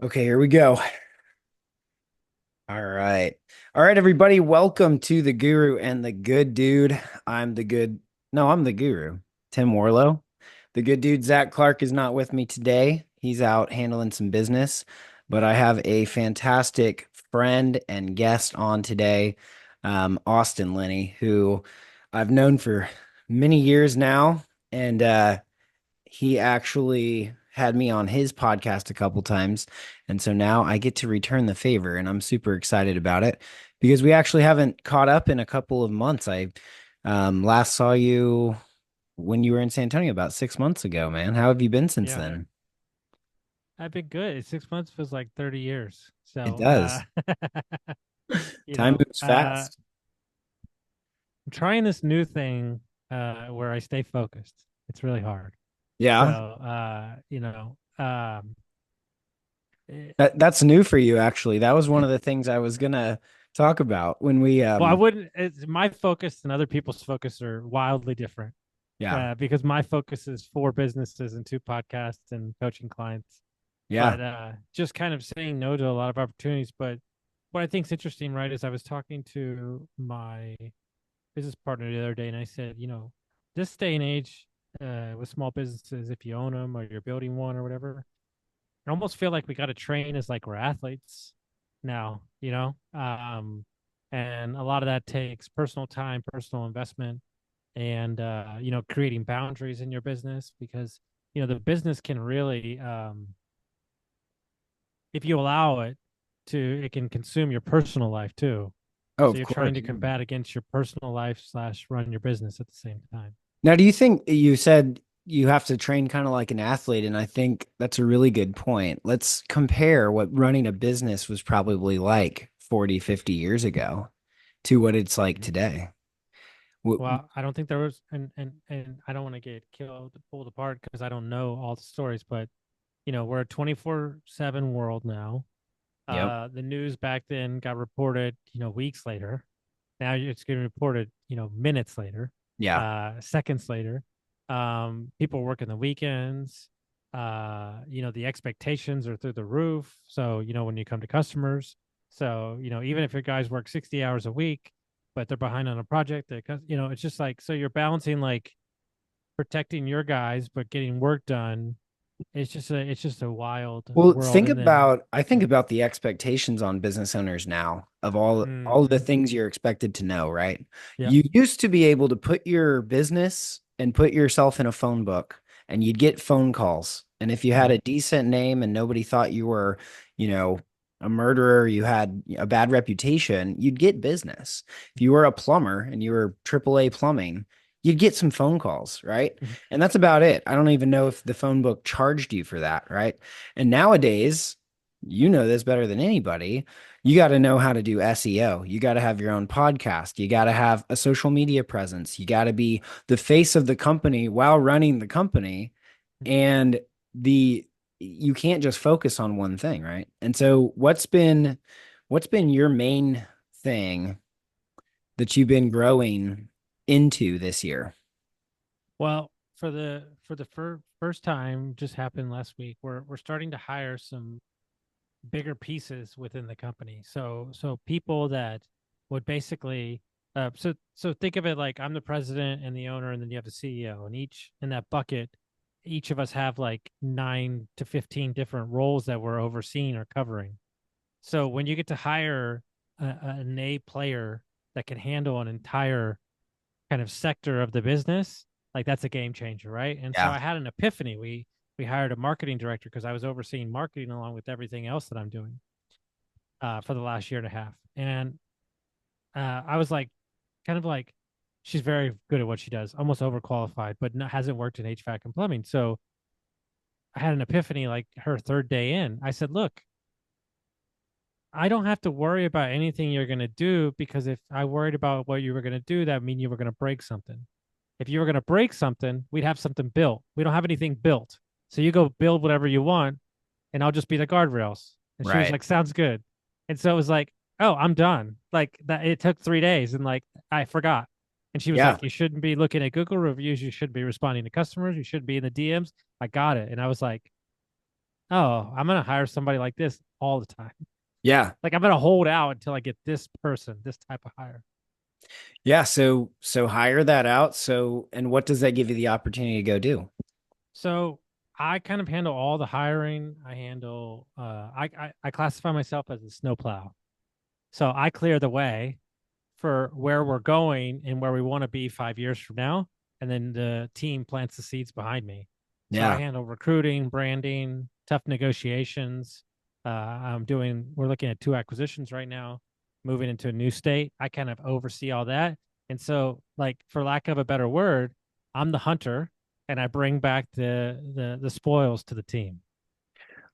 Okay, here we go. All right. All right, everybody. Welcome to the Guru and the Good Dude. I'm the good. No, I'm the Guru. Tim Warlow. The good dude, Zach Clark, is not with me today. He's out handling some business, but I have a fantastic friend and guest on today, Austin Linney, who I've known for many years now. And he actually had me on his podcast a couple times. And so now I get to return the favor, and I'm super excited about it because we actually haven't caught up in a couple of months. I last saw you when you were in San Antonio about 6 months ago, man. How have you been since Yeah, then? I've been good. 6 months feels like 30 years. It So, does. you Time know, moves fast. I'm trying this new thing where I stay focused. It's really hard. So, Yeah. it, That's new for you, actually. That was one of the things I was gonna talk about when we well, I wouldn't, my focus and other people's focus are wildly different yeah. because my focus is four businesses and two podcasts and coaching clients. Yeah. But just kind of saying no to a lot of opportunities. But what I think is interesting, right, is I was talking to my business partner the other day, and I said, this day and age, with small businesses, if you own them or you're building one or whatever, I almost feel like we got to train as like we're athletes now, and a lot of that takes personal time, personal investment, and creating boundaries in your business because the business can really, if you allow it to, it can consume your personal life too. Oh, So of you're trying course. to combat against your personal life slash run your business at the same time. Now, do you think you said you have to train kind of like an athlete? And I think that's a really good point. Let's compare what running a business was probably like 40, 50 years ago to what it's like Mhm. today. Well, I don't think there was, and I don't want to get killed, pulled apart because I don't know all the stories, but we're a 24/7 world now. Yep. The news back then got reported, weeks later. Now it's getting reported, minutes later, Yeah. seconds later. People working the weekends. The expectations are through the roof. So, when you come to customers, so, even if your guys work 60 hours a week, but they're behind on a project, it's just like, so you're balancing like protecting your guys, but getting work done. It's just a wild Well, world. And then, I think about the expectations on business owners now of all of the mm-hmm. things you're expected to know, right? Yeah. You used to be able to put your business and put yourself in a phone book and you'd get phone calls. And if you had Mm-hmm. a decent name and nobody thought you were, you know, a murderer, you had a bad reputation, you'd get business. If you were a plumber and you were AAA plumbing, you'd get some phone calls, right? Mm-hmm. And that's about it. I don't even know if the phone book charged you for that, right? And nowadays, you know this better than anybody. You got to know how to do SEO. You got to have your own podcast. You got to have a social media presence. You got to be the face of the company while running the company. And the you can't just focus on one thing, right? And so what's been your main thing that you've been growing into this year? Well, for the first time, just happened last week. We're starting to hire some bigger pieces within the company. So people that would basically, so think of it like I'm the president and the owner, and then you have the CEO, and each in that bucket, each of us have like 9 to 15 different roles that we're overseeing or covering. So when you get to hire an A player that can handle an entire kind of sector of the business, like that's a game changer, right? And so Yeah. I had an epiphany. We hired a marketing director because I was overseeing marketing along with everything else that I'm doing for the last year and a half. And I was like, kind of like, she's very good at what she does, almost overqualified, but hasn't worked in HVAC and plumbing. So I had an epiphany like her third day in. I said, look, I don't have to worry about anything you're going to do because if I worried about what you were going to do, that mean you were going to break something. If you were going to break something, we'd have something built. We don't have anything built. So you go build whatever you want and I'll just be the guardrails. And she was Right. like, sounds good. And so it was like, oh, I'm done. Like that it took 3 days and like I forgot. And she was Yeah. like, you shouldn't be looking at Google reviews. You should be responding to customers. You should be in the DMs. I got it. And I was like, oh, I'm gonna hire somebody like this all the time. Yeah. Like I'm gonna hold out until I get this person, this type of hire. Yeah. So hire that out. So, and what does that give you the opportunity to go do? So I kind of handle all the hiring. I handle I classify myself as a snowplow. So I clear the way for where we're going and where we want to be 5 years from now. And then the team plants the seeds behind me. So I Yeah. handle recruiting, branding, tough negotiations. We're looking at two acquisitions right now, moving into a new state. I kind of oversee all that. And so, like, for lack of a better word, I'm the hunter and I bring back the spoils to the team.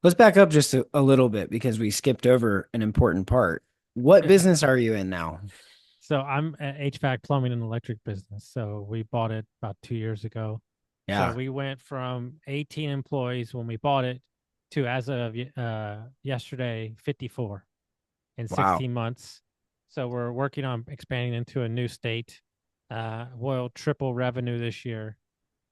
Let's back up just a little bit because we skipped over an important part. What business are you in now? So I'm at HVAC plumbing and electric business. So we bought it about 2 years ago. So Yeah. we went from 18 employees when we bought it to, as of yesterday, 54 in Wow. 16 months. So we're working on expanding into a new state. We'll triple revenue this year.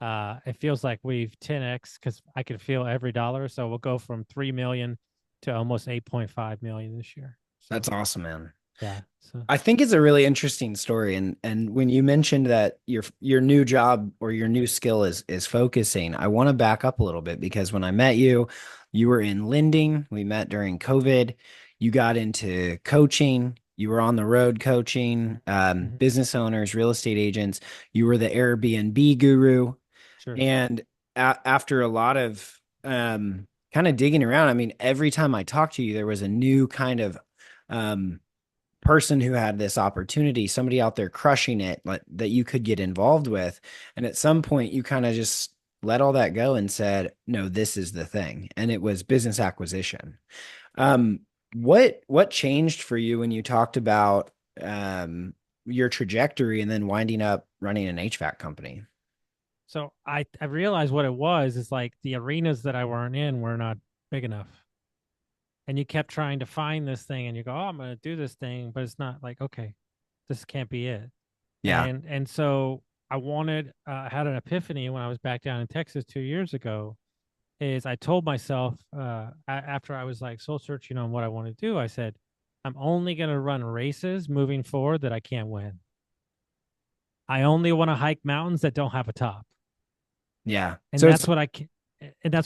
It feels like we've 10x because I can feel every dollar. So we'll go from 3 million to almost 8.5 million this year. So That's awesome, man. yeah. So I think it's a really interesting story, and when you mentioned that your new job or your new skill is focusing, I want to back up a little bit because when I met you, you were in lending. We met during COVID. You got into coaching. You were on the road coaching mhm, business owners, real estate agents. You were the Airbnb guru, sure. and after a lot of kind of digging around, I mean, every time I talked to you, there was a new kind of um, person who had this opportunity, somebody out there crushing it like, that you could get involved with. And at some point, you kind of just let all that go and said, no, this is the thing. And it was business acquisition. Um, what changed for you when you talked about your trajectory and then winding up running an HVAC company? So I realized what it was is like the arenas that I weren't in were not big enough. And you kept trying to find this thing and you go, oh, I'm going to do this thing, but it's not like, okay, this can't be it. Yeah. And so I had an epiphany when I was back down in Texas 2 years ago. Is I told myself after I was like soul searching on what I want to do, I said, I'm only going to run races moving forward that I can't win. I only want to hike mountains that don't have a top. Yeah. And So it's, that's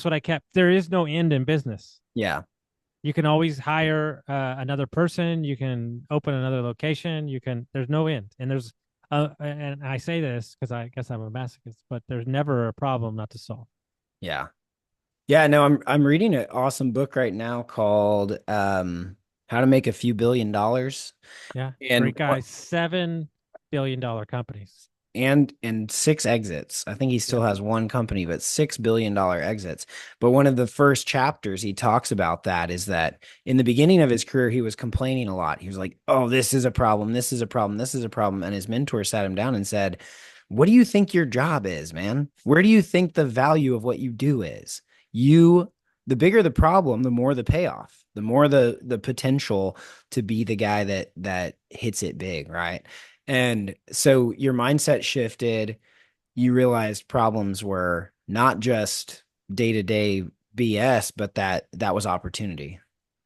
what I kept. There is no end in business. yeah. You can always hire another person. You can open another location. There's no end. And I say this because I guess I'm a masochist, but there's never a problem not to solve. Yeah. Yeah, no, I'm reading an awesome book right now called How to Make a Few Billion Dollars. Yeah. And Great guy. $7 billion companies. and six exits. I think he still Yep. has one company, but $6 billion exits. But one of the first chapters he talks about that is that in the beginning of his career, he was complaining a lot. He was like, "Oh, this is a problem. This is a problem. This is a problem." And his mentor sat him down and said, "What do you think your job is, man? Where do you think the value of what you do is? You, the bigger the problem, the more the payoff, the more the potential to be the guy that hits it big, right?" And so your mindset shifted. You realized problems were not just day to day BS, but that was opportunity.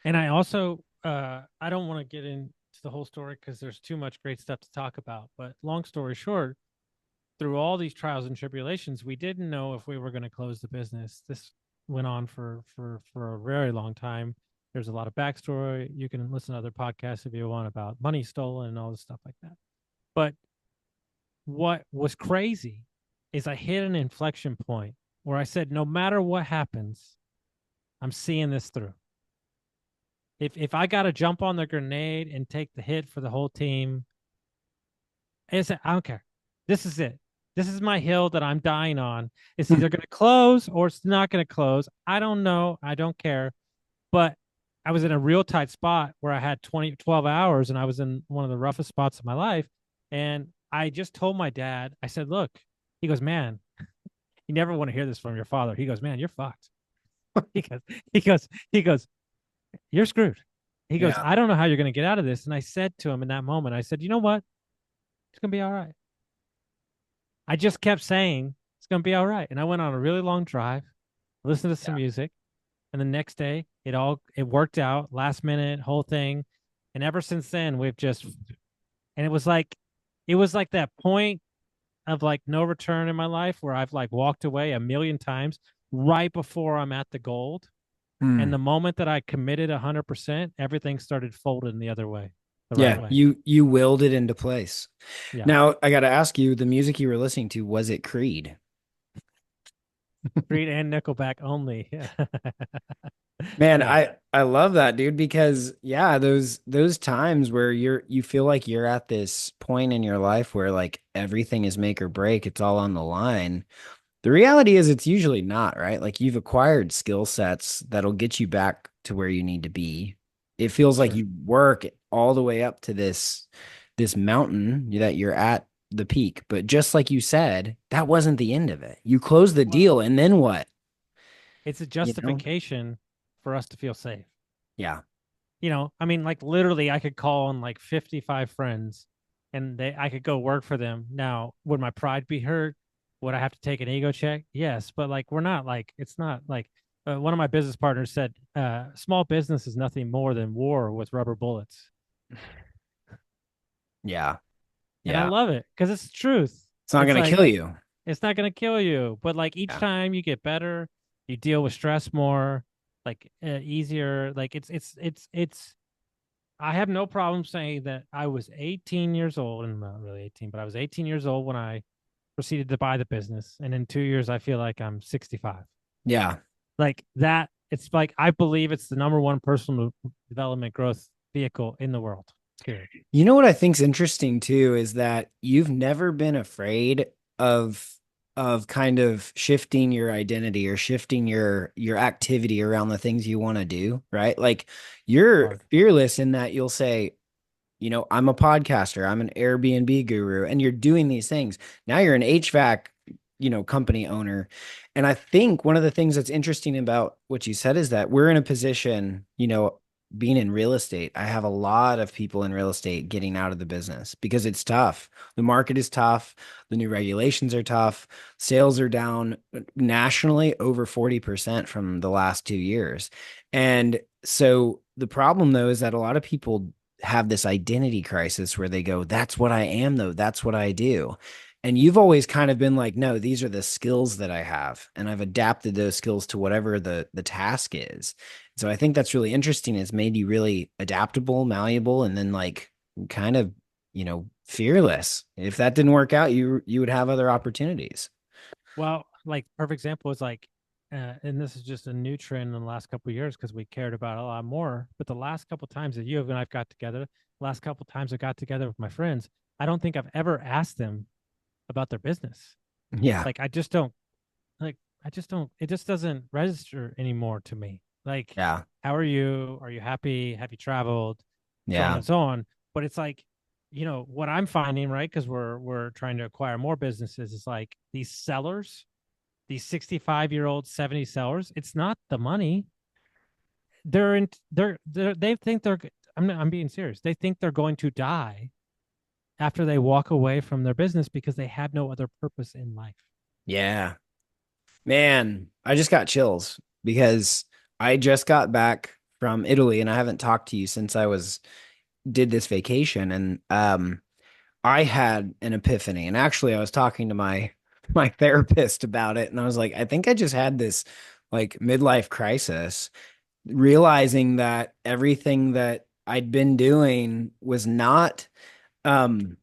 And I also, I don't want to get into the whole story because there's too much great stuff to talk about. But long story short, through all these trials and tribulations, we didn't know if we were going to close the business. This went on for a very long time. There's a lot of backstory. You can listen to other podcasts if you want about money stolen and all this stuff like that. But what was crazy is I hit an inflection point where I said, no matter what happens, I'm seeing this through. If I got to jump on the grenade and take the hit for the whole team, I don't care. This is it. This is my hill that I'm dying on. It's either going to close or it's not going to close. I don't know. I don't care. But I was in a real tight spot where I had 12 hours and I was in one of the roughest spots of my life. And I just told my dad, I said, look, he goes, man, you never want to hear this from your father. He goes, man, you're fucked. He goes, he goes, you're screwed. He goes, Yeah. I don't know how you're going to get out of this. And I said to him in that moment, I said, you know what? It's going to be all right. I just kept saying, it's going to be all right. And I went on a really long drive, listened to some music, And the next day, it worked out, last minute, whole thing. And ever since then, we've just and it was like that point of like no return in my life where I've like walked away a million times right before I'm at the gold. And Hmm. the moment that I committed 100%, everything started folding the other way, the right Yeah, way. you willed it into place. Yeah. Now, I got to ask you, the music you were listening to, was it Creed? Creed and Nickelback only. Yeah. Man, Yeah. I love that, dude, because yeah, those times where you feel like you're at this point in your life where like everything is make or break, it's all on the line. The reality is it's usually not, right? Like you've acquired skill sets that'll get you back to where you need to be. It feels like Sure. you work all the way up to this mountain that you're at the peak. But just like you said, that wasn't the end of it. You closed the Well, deal and then what? it's a You know? justification for us to feel safe. Yeah. I mean, like literally, I could call on like 55 friends and I could go work for them. Now, would my pride be hurt? Would I have to take an ego check? Yes. But like, it's not like one of my business partners said, small business is nothing more than war with rubber bullets. Yeah. And I Yeah. love it because it's the truth. It's not It's gonna like, kill you. it's not going to kill you, but like each Yeah. time you get better, you deal with stress more, like easier. Like I have no problem saying that I was 18 years old, and not really 18, but I was 18 years old when I proceeded to buy the business. And in 2 years, I feel like I'm 65. Yeah. Like that, it's like I believe it's the number one personal development growth vehicle in the world, period. You know what I think's interesting too is that you've never been afraid of kind of shifting your identity or shifting your activity around the things you want to do, right? Like you're Hard. fearless in that you'll say, I'm a podcaster, I'm an Airbnb guru, and you're doing these things. Now you're an HVAC, company owner. And I think one of the things that's interesting about what you said is that we're in a position, being in real estate. I have a lot of people in real estate getting out of the business because it's tough. The market is tough. The new regulations are tough. Sales are down nationally over 40% from the last 2 years. And so the problem though is that a lot of people have this identity crisis where they go, that's what I am, though. That's what I do. And you've always kind of been like, no, these are the skills that I have. And I've adapted those skills to whatever the task is. So I think that's really interesting. It's made you really adaptable, malleable, and then like kind of, fearless. If that didn't work out, you would have other opportunities. Well, like perfect example is like, and this is just a new trend in the last couple of years because we cared about it a lot more. But the last couple of times that you and I've got together, the last couple of times I got together with my friends, I don't think I've ever asked them about their business. Yeah. Like I just don't like I just don't it just doesn't register anymore to me. Like, Yeah. how are you? Are you happy? Have you traveled? So on Yeah. and so on. But it's like, what I'm finding, right? Because we're trying to acquire more businesses, is like these sellers, these 65-year-old, 70 sellers, it's not the money. They think I'm being serious. They think they're going to die after they walk away from their business because they have no other purpose in life. Yeah. Man, I just got chills because I just got back from Italy and I haven't talked to you since I was did this vacation and I had an epiphany and actually I was talking to my therapist about it and I was like I think I just had this like midlife crisis realizing that everything that I'd been doing was not um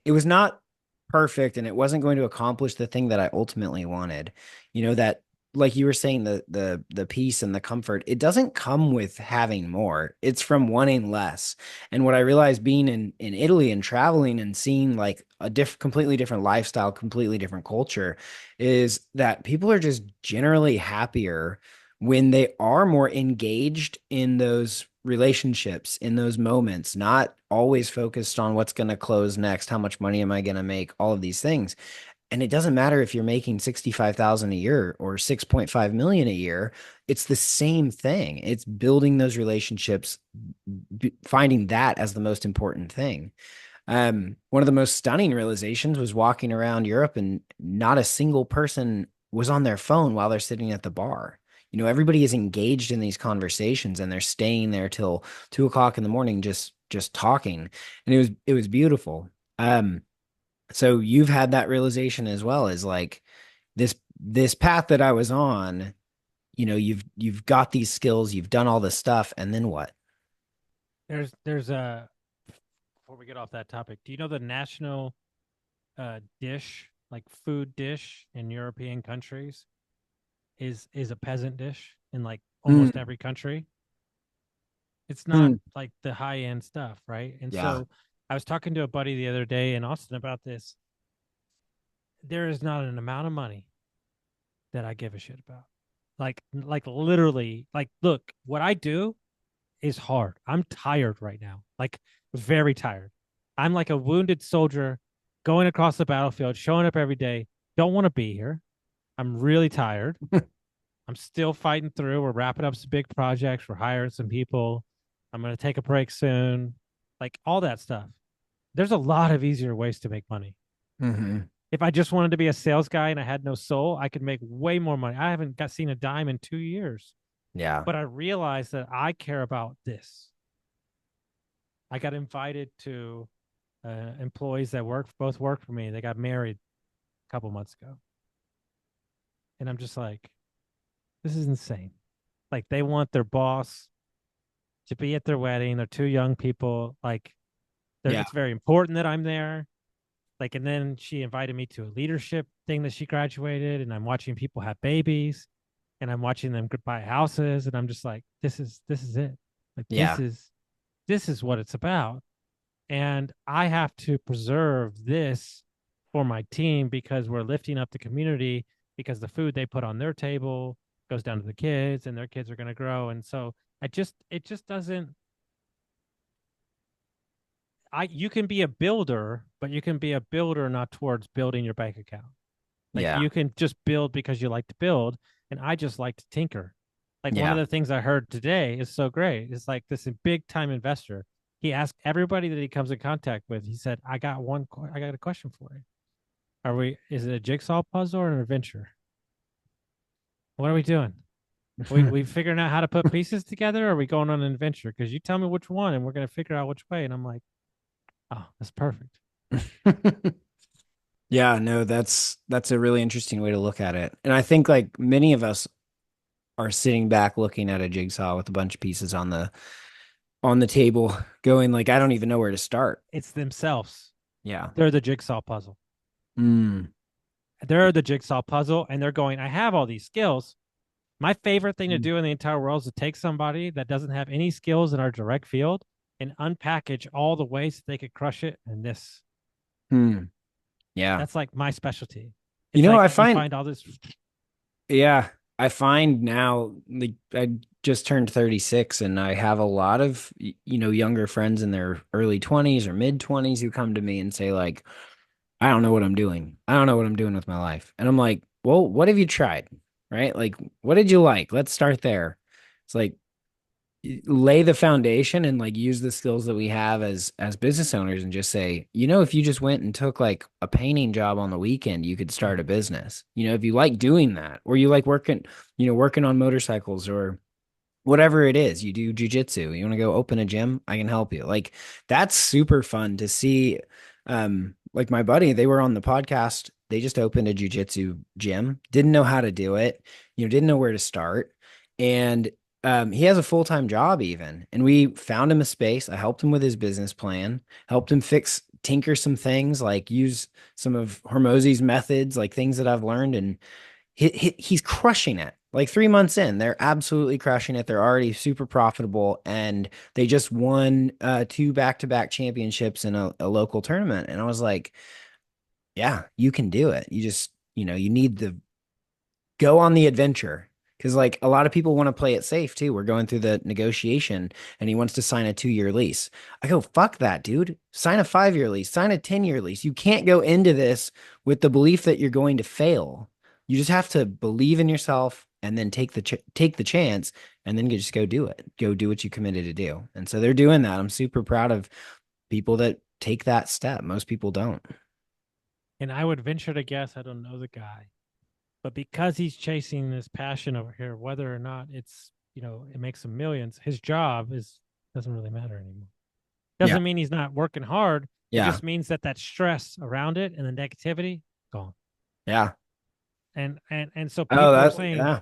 it was not perfect and it wasn't going to accomplish the thing that I ultimately wanted. That like you were saying the peace and the comfort, it doesn't come with having more. It's from wanting less. And what I realized being in Italy and traveling and seeing like a completely different lifestyle, completely different culture is that people are just generally happier when they are more engaged in those relationships in those moments, not always focused on what's going to close next, how much money am I going to make, all of these things. And it doesn't matter if you're making 65,000 a year or 6.5 million a year, it's the same thing. It's building those relationships, finding that as the most important thing. One of the most stunning realizations was walking around Europe and not a single person was on their phone while they're sitting at the bar. everybody is engaged in these conversations and they're staying there till 2 o'clock in the morning, just talking. And it was beautiful. So you've had that realization as well, as like this path that I was on, you've got these skills, you've done all this stuff, and then what? There's a before we get off that topic, do you know the national dish, like food dish in European countries is a peasant dish in like almost Mm, every country? It's not mm, like the high end stuff, right? And yeah. so I was talking to a buddy the other day in Austin about this. There is not an amount of money that I give a shit about. Like literally, like look, what I do is hard. I'm tired right now. Like very tired. I'm like a wounded soldier going across the battlefield, showing up every day. Don't want to be here. I'm really tired. I'm still fighting through. We're wrapping up some big projects. We're hiring some people. I'm going to take a break soon. Like all that stuff. There's a lot of easier ways to make money. Hmm. If I just wanted to be a sales guy and I had no soul, I could make way more money. I haven't got seen a dime in 2 years, Yeah. but I realized that I care about this. I got invited to employees that both work for me. They got married a couple months ago, and I'm just like, this is insane. Like they want their boss to be at their wedding. They're two young people. Like Yeah. it's very important that I'm there. Like, and then she invited me to a leadership thing that she graduated, and I'm watching people have babies, and I'm watching them buy houses, and I'm just like, this is it. Like Yeah. this is what it's about. And I have to preserve this for my team because we're lifting up the community because the food they put on their table goes down to the kids and their kids are going to grow. And so it just doesn't, you can be a builder, but you can be a builder not towards building your bank account. Like Yeah. you can just build because you like to build. And I just like to tinker. Like one of Yeah. the things I heard today is so great. It's like this big time investor. He asked everybody that he comes in contact with, he said, I got a question for you. Is it a jigsaw puzzle or an adventure? What are we doing? We figuring out how to put pieces together, or are we going on an adventure? Because you tell me which one and we're going to figure out which way. And I'm like, oh, that's perfect. Yeah, no, that's a really interesting way to look at it. And I think like many of us are sitting back looking at a jigsaw with a bunch of pieces on the table, going like, I don't even know where to start. It's themselves. Yeah. They're the jigsaw puzzle. Mm. They're the jigsaw puzzle. And they're going, I have all these skills. My favorite thing to Mm. do in the entire world is to take somebody that doesn't have any skills in our direct field and unpackage all the ways that they could crush it. And Mm. Yeah. that's like my specialty. You It's know, like I you find, find all this. yeah, I find now, like, I just turned 36 and I have a lot of, younger friends in their early 20s or mid 20s who come to me and say, like, I don't know what I'm doing. I don't know what I'm doing with my life. And I'm like, well, what have you tried? Right? Like, what did you like? Let's start there. It's like, lay the foundation and like use the skills that we have as business owners and just say, if you just went and took like a painting job on the weekend, you could start a Mhm. business. If you like doing that, or you like working on motorcycles, or whatever it is, you do jujitsu, you want to go open a gym, I can help you. Like, that's super fun to see. Like my buddy, they were on the podcast. They just opened a jujitsu gym, didn't know how to do it, didn't know where to start. And he has a full-time job even. And we found him a space. I helped him with his business plan, helped him tinker some things, like use some of Hormozy's methods, like things that I've learned. And he's crushing it. Like 3 months in, they're absolutely crushing it. They're already super profitable, and they just won two back-to-back championships in a local tournament. And I was like, yeah, you can do it. You just, you need the go on the adventure. Because like a lot of people want to play it safe too. We're going through the negotiation and he wants to sign a 2-year lease. I go, fuck that, dude. Sign a 5-year lease, sign a 10-year lease. You can't go into this with the belief that you're going to fail. You just have to believe in yourself and then take the chance, and then just go do it. Go do what you committed to do. And so they're doing that. I'm super proud of people that take that step. Most people don't. And I would venture to guess, I don't know the guy, But because he's chasing this passion over here, whether or not it makes him millions, his job is doesn't really matter anymore. Yeah. Doesn't mean he's not working hard. It Yeah. just means that stress around it and the negativity gone. Yeah. And so Oh, yeah.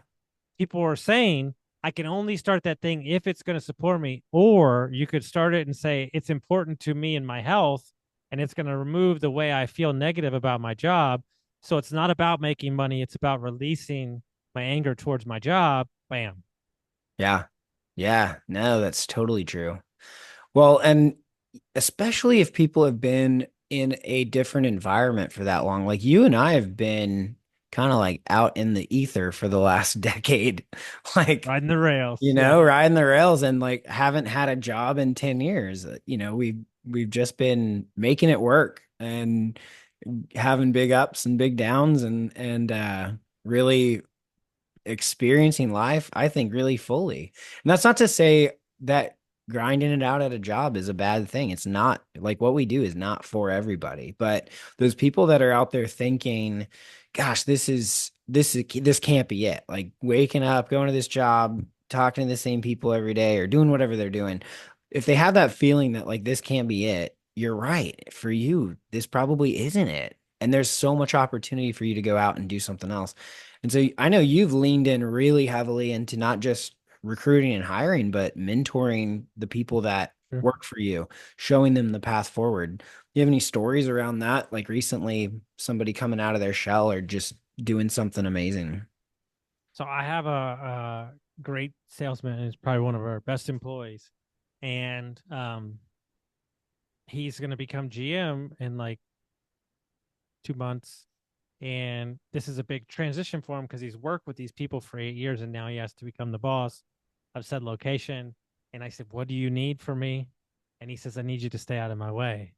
people are saying I can only start that thing if it's going to support me, or you could start it and say it's important to me and my health, and it's going to remove the way I feel negative about my job. So it's not about making money; it's about releasing my anger towards my job. Bam. Yeah. Yeah. No, that's totally true. Well, and especially if people have been in a different environment for that long. Like you and I have been kind of like out in the ether for the last decade. Like, Riding the rails. Yeah. riding the rails and like haven't had a job in 10 years. We've just been making it work and having big ups and big downs and really experiencing life, I think, really fully. And that's not to say that grinding it out at a job is a bad thing. It's not like what we do is not for everybody. But those people that are out there thinking, gosh, this can't be it. Like waking up, going to this job, talking to the same people every day or doing whatever they're doing. If they have that feeling that like this can't be it, you're right. For you, this probably isn't it. And there's so much opportunity for you to go out and do something else. And so I know you've leaned in really heavily into not just recruiting and hiring, but mentoring the people that Sure. work for you, showing them the path forward. Do you have any stories around that? Like recently, somebody coming out of their shell or just doing something amazing? So I have a great salesman. Is probably one of our best employees, and he's going to become GM in like 2 months. And this is a big transition for him because he's worked with these people for 8 years and now he has to become the boss of said location. And I said, "What do you need from me?" And he says, "I need you to stay out of my way."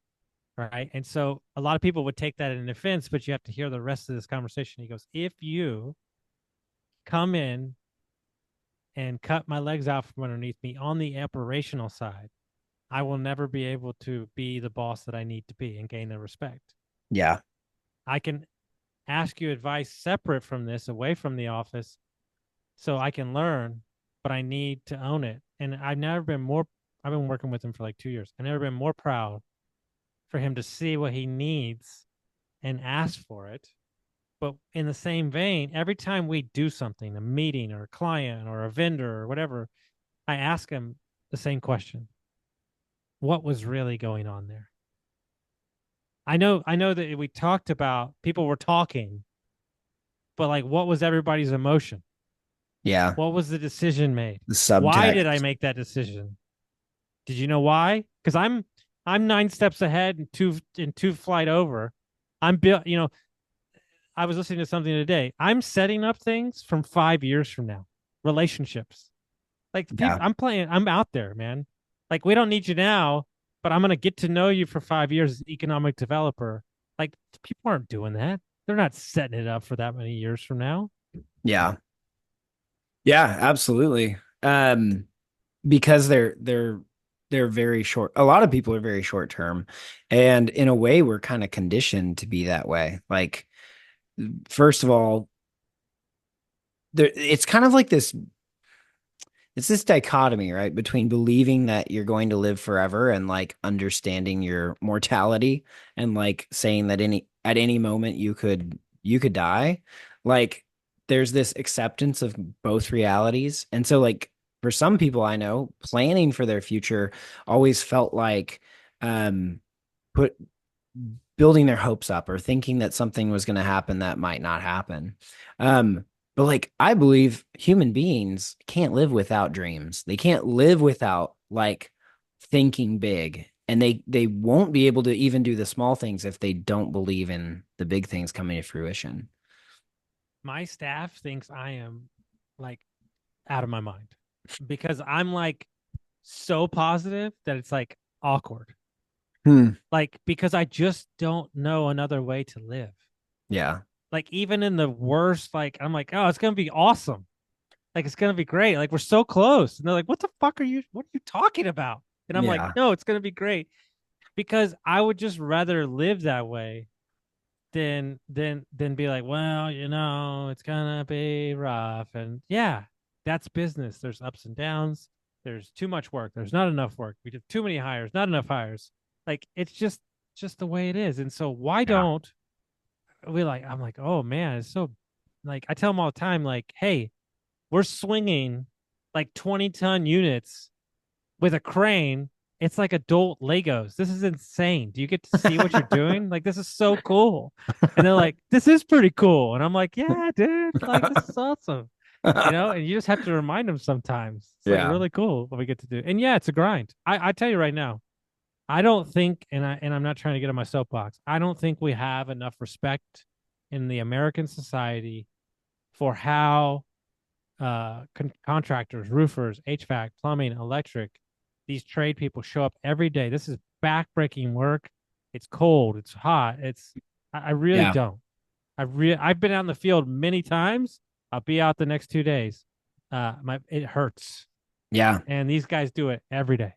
Right. And so a lot of people would take that in offense, but you have to hear the rest of this conversation. He goes, "If you come in and cut my legs out from underneath me on the operational side, I will never be able to be the boss that I need to be and gain their respect. Yeah. I can ask you advice separate from this, away from the office, so I can learn, but I need to own it." And I've been working with him for like 2 years. I've never been more proud for him to see what he needs and ask for it. But in the same vein, every time we do something, a meeting or a client or a vendor or whatever, I ask him the same question: what was really going on there? I know that we talked about people were talking, but like what was everybody's emotion? Yeah. What was the decision made? The Why did I subtext. make that decision? Did you know why? Because I'm 9 steps ahead and two flight over. I'm built. I was listening to something today. I'm setting up things from 5 years from now. Relationships. Like the Yeah. people I'm playing. I'm out there, man. Like we don't need you now, but I'm gonna get to know you for 5 years as an economic developer. Like people aren't doing that. They're not setting it up for that many years from now. Yeah. Yeah, absolutely. Because they're very short. A lot of people are very short term. And in a way, we're kind of conditioned to be that way. Like, first of all, it's kind of like this it's this dichotomy, right, between believing that you're going to live forever and like understanding your mortality and like saying that at any moment you could die. Like there's this acceptance of both realities. And so like for some people I know, planning for their future always felt like um put building their hopes up or thinking that something was going to happen that might not happen. But like I believe human beings can't live without dreams. They can't live without like thinking big. And they won't be able to even do the small things if they don't believe in the big things coming to fruition. My staff thinks I am like out of my mind because I'm like so positive that it's like awkward. Hmm. Like because I just don't know another way to live. Yeah. Like even in the worst, like I'm like, "Oh, it's gonna be awesome. Like it's gonna be great. Like we're so close." And they're like, "What the fuck are you? What are you talking about?" And I'm like, Yeah. "No, it's gonna be great." Because I would just rather live that way then be like, well, it's gonna be rough. And yeah, that's business. There's ups and downs. There's too much work. There's not enough work. We did too many hires, not enough hires. Like it's just the way it is. And so why Yeah. don't we like I'm like, oh man, it's so like I tell them all the time, like, hey, we're swinging like 20-ton units with a crane. It's like adult Legos. This is insane. Do you get to see what you're doing? Like, this is so cool. And they're like, this is pretty cool. And I'm like, yeah, dude, like, this is awesome. And you just have to remind them sometimes. It's like Yeah. really cool what we get to do. And yeah, it's a grind. I tell you right now, I don't think, and I'm not trying to get on my soapbox, I don't think we have enough respect in the American society for how contractors, roofers, HVAC, plumbing, electric, these trade people show up every day. This is backbreaking work. It's cold. It's hot. I really Yeah. don't. I've been out in the field many times. I'll be out the next 2 days. It hurts, Yeah. and these guys do it every day.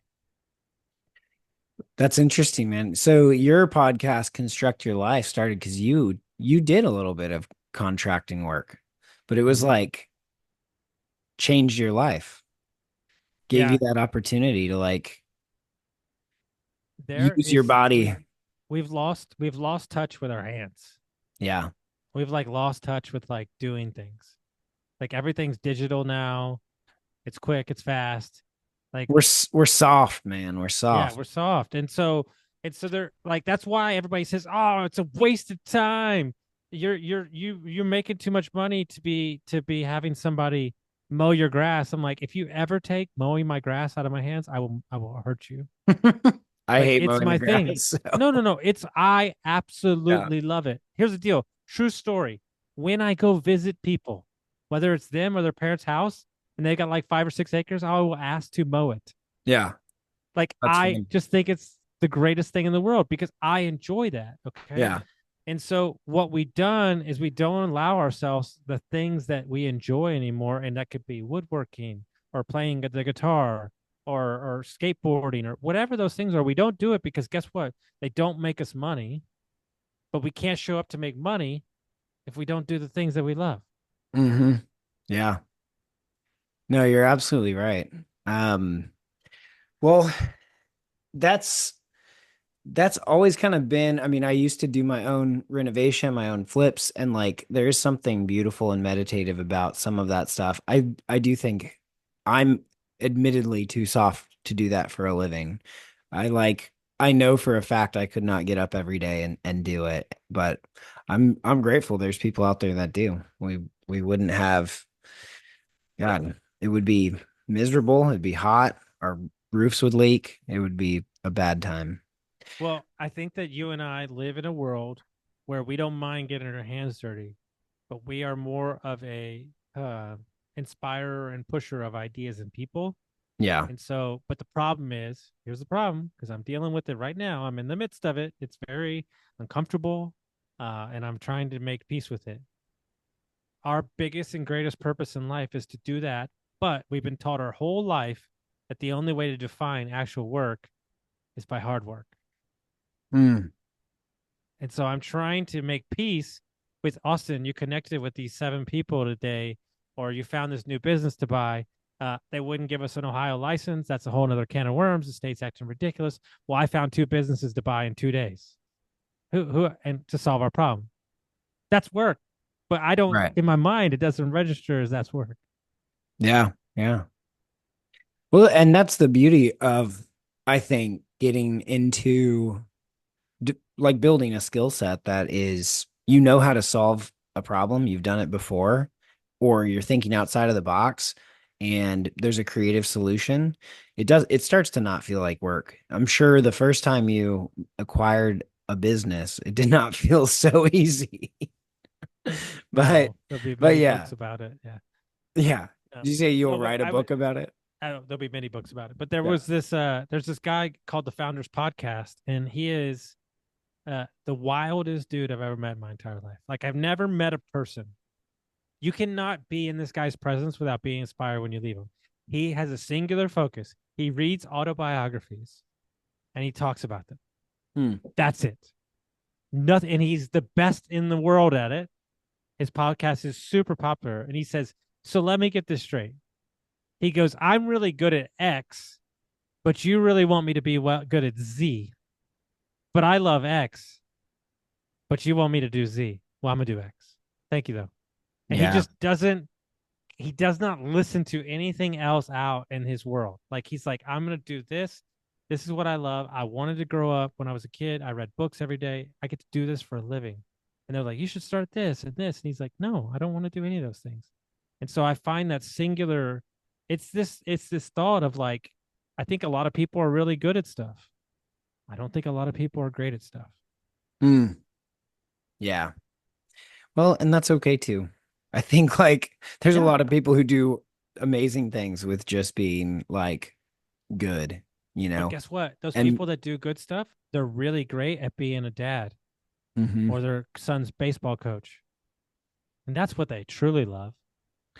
That's interesting, man. So your podcast, Construct Your Life, started because you did a little bit of contracting work, but it was Mm-hmm. like changed your life, gave you Yeah, that opportunity to like there use your is body. we've lost touch with our hands. Yeah. We've like lost touch with like doing things. Like everything's digital now. It's quick, it's fast. Like We're soft, man. We're yeah, soft. we're soft. And so they're like that's why everybody says, "Oh, it's a waste of time. You're making too much money to be having somebody mow your grass." I'm like, "If you ever take mowing my grass out of my hands, I will hurt you." I Like hate it's mowing the my thing. grass. No, So no, no. I yeah. absolutely love it. Here's the deal. True story. When I go visit people, whether it's them or their parents' house, and they got like 5 or 6 acres, I will ask to mow it. Yeah. Like That's I funny. just think it's the greatest thing in the world because I enjoy that. Okay. Yeah. And so what we've done is we don't allow ourselves the things that we enjoy anymore. And that could be woodworking or playing the guitar or skateboarding or whatever those things are. We don't do it because guess what? They don't make us money, but we can't show up to make money if we don't do the things that we love. Hmm. Yeah. No, you're absolutely right. Um, well, that's that's always kind of been, I mean, I used to do my own renovation, my own flips, and like there is something beautiful and meditative about some of that stuff. I do think I'm admittedly too soft to do that for a living. I like I know for a fact I could not get up every day and do it, but I'm grateful there's people out there that do. We wouldn't have God, it would be miserable, it'd be hot, our roofs would leak, it would be a bad time. Well, I think that you and I live in a world where we don't mind getting our hands dirty, but we are more of a uh, inspirer and pusher of ideas and people. Yeah. And so, but the problem is, here's the problem because I'm dealing with it right now. I'm in the midst of it. It's very uncomfortable, and I'm trying to make peace with it. Our biggest and greatest purpose in life is to do that, but we've been taught our whole life that the only way to define actual work is by hard work. Mm. And so I'm trying to make peace with Austin. You connected with these 7 people today, or you found this new business to buy. They wouldn't give us an Ohio license. That's a whole other can of worms. The state's acting ridiculous. Well, I found 2 businesses to buy in 2 days. And to solve our problem. That's work. But I don't, Right. in my mind, it doesn't register as that's work. Yeah. Yeah. Well, and that's the beauty of, I think, getting into like building a skill set that is, you know how to solve a problem, you've done it before, or you're thinking outside of the box and there's a creative solution. It starts to not feel like work. I'm sure the first time you acquired a business, it did not feel so easy. But No, there'll be but many yeah, books about it. Yeah. yeah. Did you say you'll No, but write a book about it? there'll be many books about it. But there Yeah. was there's this guy called the Founders Podcast, and he is the wildest dude I've ever met in my entire life. Like I've never met a person. You cannot be in this guy's presence without being inspired when you leave him. He has a singular focus. He reads autobiographies and he talks about them. Hmm. That's it. Nothing, and he's the best in the world at it. His podcast is super popular, and he says, "So let me get this straight." He goes, "I'm really good at X, but you really want me to be good at Z. But I love X, but you want me to do Z. Well, I'm gonna do X. Thank you though." And he Yeah. just doesn't. He does not listen to anything else out in his world. Like he's like, "I'm gonna do this. This is what I love. I wanted to grow up when I was a kid. I read books every day. I get to do this for a living." And they're like, "You should start this and this." And he's like, "No, I don't want to do any of those things." And so I find that singular. It's this thought of like, I think a lot of people are really good at stuff. I don't think a lot of people are great at stuff. Mm, yeah. Well, and that's okay too. I think like there's a Yeah. lot of people who do amazing things with just being like good, you But know? guess what? Those And people that do good stuff, they're really great at being a dad mhm, or their son's baseball coach. And that's what they truly love.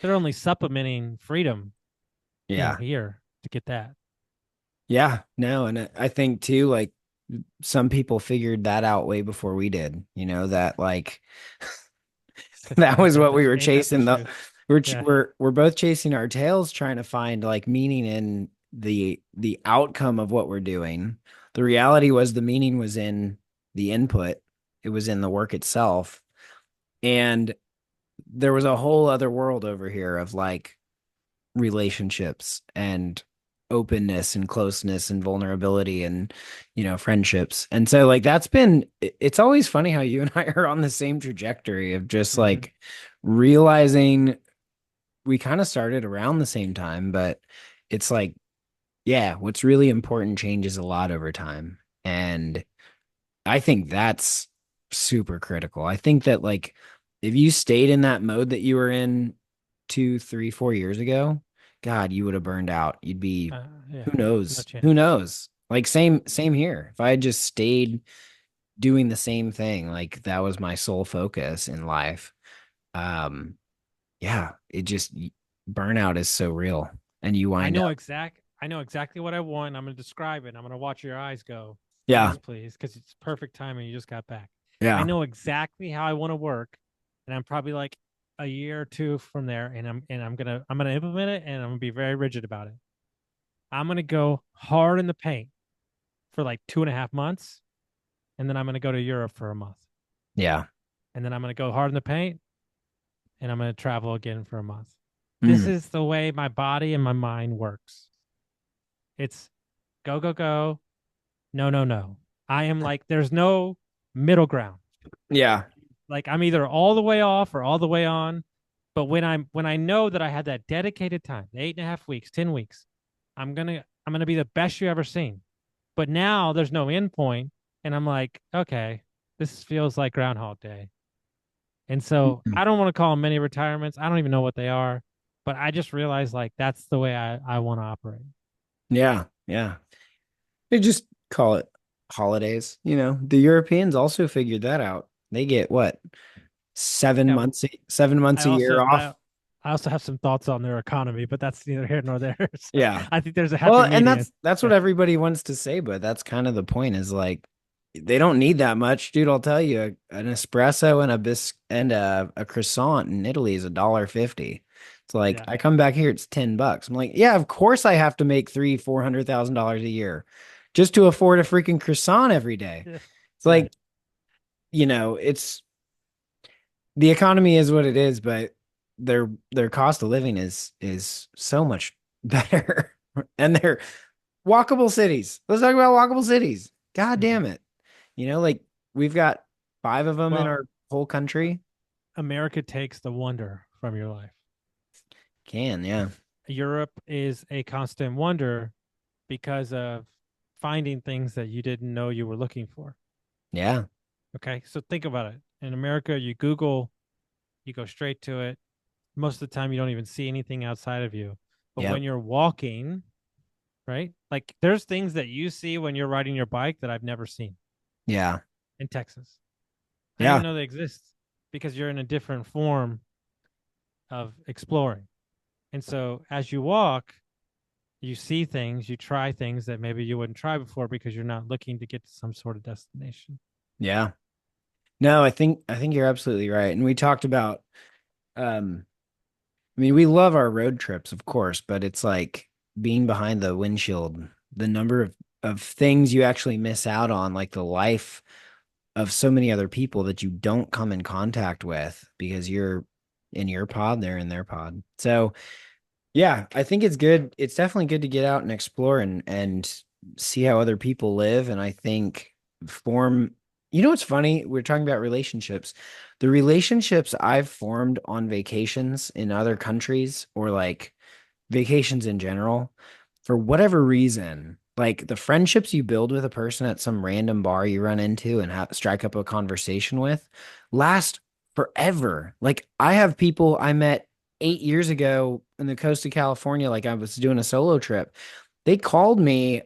They're only supplementing freedom, yeah. here to get that. Yeah, no, and I think too, like some people figured that out way before we did, that like that was what we were Ain't that the chasing. truth? Yeah. We're both chasing our tails, trying to find like meaning in the outcome of what we're doing. The reality was the meaning was in the input. It was in the work itself. And there was a whole other world over here of like relationships and openness and closeness and vulnerability and friendships. And so like it's always funny how you and I are on the same trajectory of just Mm-hmm. like realizing we kind of started around the same time, but it's like, yeah, what's really important changes a lot over time. And I think that's super critical. I think that like if you stayed in that mode that you were in 2, 3, 4 years ago, God, you would have burned out. You'd be, who Yeah. No knows? Who chance. knows? Like same here. If I had just stayed doing the same thing, like that was my sole focus in life. Um, yeah, it just burnout is so real. And you wind up. I know exactly what I want. I'm going to describe it. I'm going to watch your eyes go. Yeah. Yes, please, because it's perfect timing. You just got back. I Yeah. know exactly how I want to work, and I'm probably like a year or two from there, and I'm gonna implement it, and I'm gonna be very rigid about it. I'm gonna go hard in the paint for like 2.5 months, and then I'm gonna go to Europe for a month, Yeah. and then I'm gonna go hard in the paint, and I'm gonna travel again for a month. This Mm. is the way my body and my mind works. It's go, go, go. No, no, no. I am like, there's no middle ground. Yeah. Like I'm either all the way off or all the way on. But when I know that I had that dedicated time, 8.5 weeks, 10 weeks, I'm gonna be the best you ever seen. But now there's no end point, and I'm like, okay, this feels like Groundhog Day. And so Mm. I don't want to call them mini retirements. I don't even know what they are, but I just realized like that's the way I want to operate. Yeah. Yeah. They just call it holidays. The Europeans also figured that out. They get what, seven Yeah, months, 7 months I a year also off. I also have some thoughts on their economy, but that's neither here nor there. So Yeah. I think there's a Well, happy and median. that's what Yeah, everybody wants to say, but that's kind of the point is like they don't need that much, dude. I'll tell you, an espresso and a croissant in Italy is $1.50. It's like yeah, I come back here, it's $10. I'm like, yeah, of course I have to make 300,000, $400,000 a year just to afford a freaking croissant every day. yeah, It's yeah. like, it's the economy is what it is, but their cost of living is so much better. And they're walkable cities. Let's talk about walkable cities. God Mhm. damn it. Like we've got five of them in Well, our whole country. America takes the wonder from your life. Yeah. Europe is a constant wonder because of finding things that you didn't know you were looking for. Yeah. Okay, so think about it. In America, you Google, you go straight to it. Most of the time, you don't even see anything outside of you. But Yep. when you're walking, right? Like there's things that you see when you're riding your bike that I've never seen Yeah. in Texas. I didn't Yeah. even know they exist because you're in a different form of exploring. And so as you walk, you see things, you try things that maybe you wouldn't try before because you're not looking to get to some sort of destination. Yeah. No, I think you're absolutely right. And we talked about um I mean, we love our road trips, of course, but it's like being behind the windshield, the number of things you actually miss out on, like the life of so many other people that you don't come in contact with because you're in your pod, they're in their pod. So yeah, I think it's good. It's definitely good to get out and explore and see how other people live. And I think form, you know what's funny? We're talking about relationships. The relationships I've formed on vacations in other countries or like vacations in general, for whatever reason, like the friendships you build with a person at some random bar you run into and strike up a conversation with last forever. Like I have people I met 8 years ago in the coast of California, like I was doing a solo trip. They called me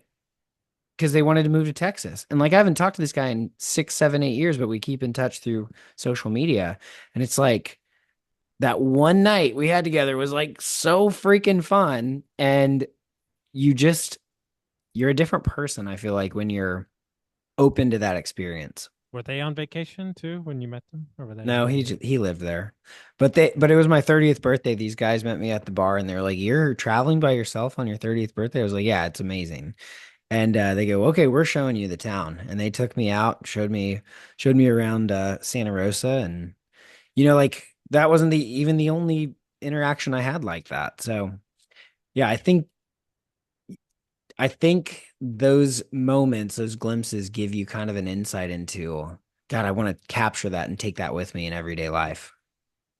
because they wanted to move to Texas. And like I haven't talked to this guy in 6, 7, 8 years, but we keep in touch through social media. And it's like that one night we had together was like so freaking fun. And you just, you're a different person, I feel like, when you're open to that experience. Were they on vacation too when you met them, or were they No, living there? he lived there. But it was my 30th birthday. These guys met me at the bar and they were like, "You're traveling by yourself on your 30th birthday?" I was like, "Yeah, it's amazing." And they go, "Okay, we're showing you the town." And they took me out, showed me around Santa Rosa and like that wasn't the even the only interaction I had like that. So, yeah, I think those moments, those glimpses give you kind of an insight into, God, I want to capture that and take that with me in everyday life.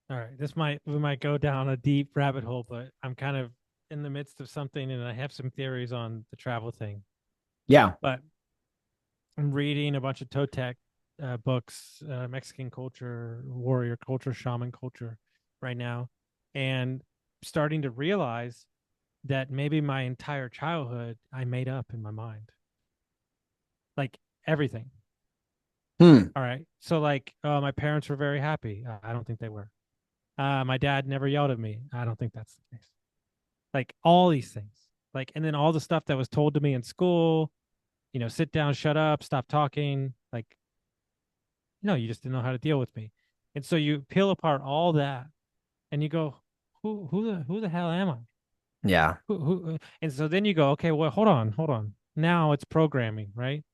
All right, we might go down a deep rabbit hole, but I'm kind of in the midst of something, and I have some theories on the travel thing. Yeah. But I'm reading a bunch of Toltec books, Mexican culture, warrior culture, shaman culture, right now, and starting to realize that maybe my entire childhood I made up in my mind, like everything. Hmm. All right, so like, my parents were very happy. I don't think they were. My dad never yelled at me. I don't think that's the case. Like all these things, like, and then all the stuff that was told to me in school, sit down, shut up, stop talking. Like, no, you just didn't know how to deal with me. And so you peel apart all that and you go, who the hell am I? Yeah. And so then you go, okay, well, hold on. Now it's programming, right?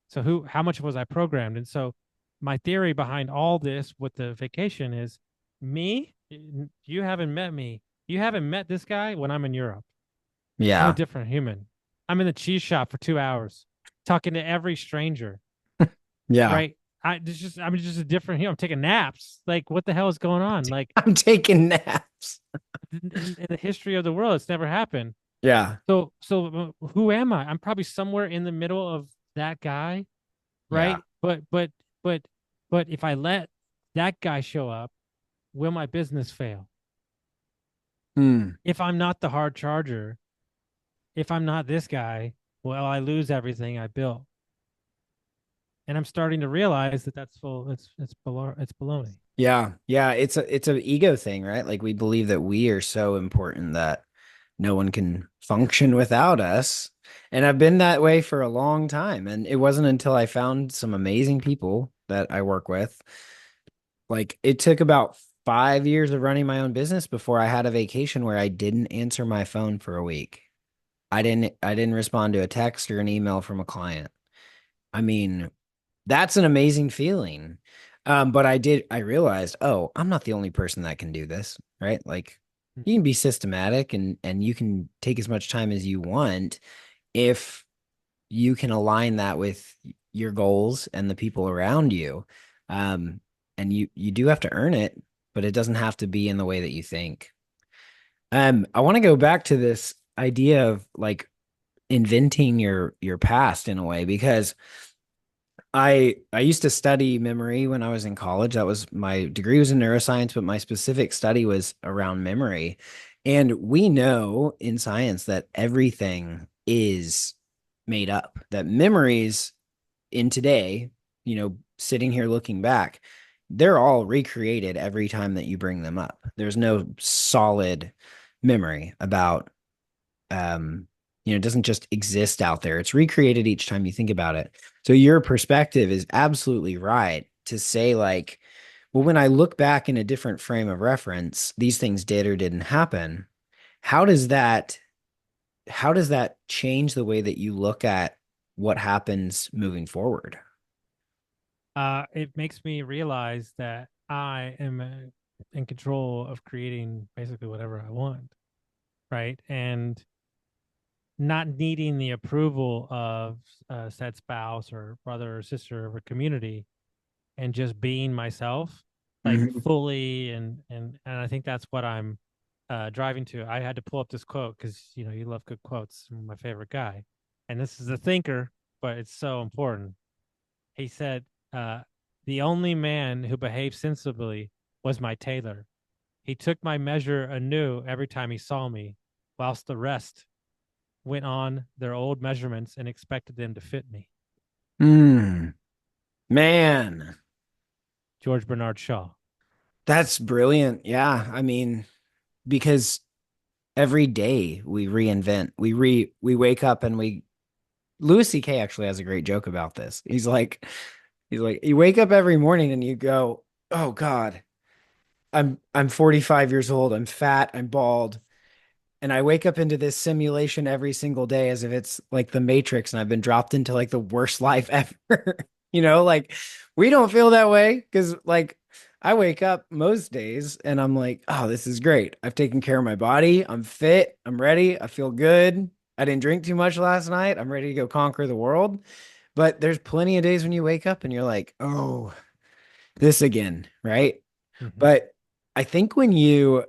So how much was I programmed? And so my theory behind all this with the vacation is me, you haven't met me. You haven't met this guy when I'm in Europe. I'm a Yeah. different human. I'm in the cheese shop for 2 hours talking to every stranger, Yeah. right? I'm just a different human. I'm taking naps. Like, what the hell is going on? Like, I'm taking naps. in the history of the world, it's never happened. Yeah. So who am I? I'm probably somewhere in the middle of that guy, Yeah. right? But but if I let that guy show up, will my business fail? Hmm. If I'm not the hard charger, if I'm not this guy, well, I lose everything I built. And I'm starting to realize that that's full. It's baloney. Yeah. Yeah. It's a ego thing, right? Like we believe that we are so important that no one can function without us. And I've been that way for a long time. And it wasn't until I found some amazing people that I work with. Like it took about 5 years of running my own business before I had a vacation where I didn't answer my phone for a week. I didn't respond to a text or an email from a client. I mean, that's an amazing feeling. But I realized, oh, I'm not the only person that can do this, right? Like you can be systematic and you can take as much time as you want if you can align that with your goals and the people around you. Um, and you do have to earn it, but it doesn't have to be in the way that you think. I want to go back to this idea of like inventing your past in a way because I used to study memory when I was in college. That was my degree was in neuroscience, but my specific study was around memory. And we know in science that everything is made up, that memories in today, sitting here looking back, they're all recreated every time that you bring them up. There's no solid memory about it doesn't just exist out there. It's recreated each time you think about it. So your perspective is absolutely right. to say like, well, when I look back in a different frame of reference, these things did or didn't happen. How does that how does that change the way that you look at what happens moving forward? It makes me realize that I am in control of creating basically whatever I want, right? And not needing the approval of said spouse or brother or sister or community, and just being myself, like Mhm. fully. And I think that's what I'm driving to. I had to pull up this quote because you love good quotes. You're my favorite guy, and this is a thinker, but it's so important. He said, uh, "The only man who behaved sensibly was my tailor. He took my measure anew every time he saw me, whilst the rest went on their old measurements and expected them to fit me." Mm, man, George Bernard Shaw. that's brilliant. Yeah, I mean, because every day we reinvent. We wake up and we Louis C.K. actually has a great joke about this. He's like you wake up every morning and you go, "Oh God, I'm 45 years old. I'm fat, I'm bald, and I wake up into this simulation every single day as if it's like the Matrix and I've been dropped into like the worst life ever." Like we don't feel that way because like I wake up most days and I'm like, oh, this is great. I've taken care of my body. I'm fit. I'm ready. I feel good. I didn't drink too much last night. I'm ready to go conquer the world. But there's plenty of days when you wake up and you're like, oh, this again, right? Mm-hmm. But I think when you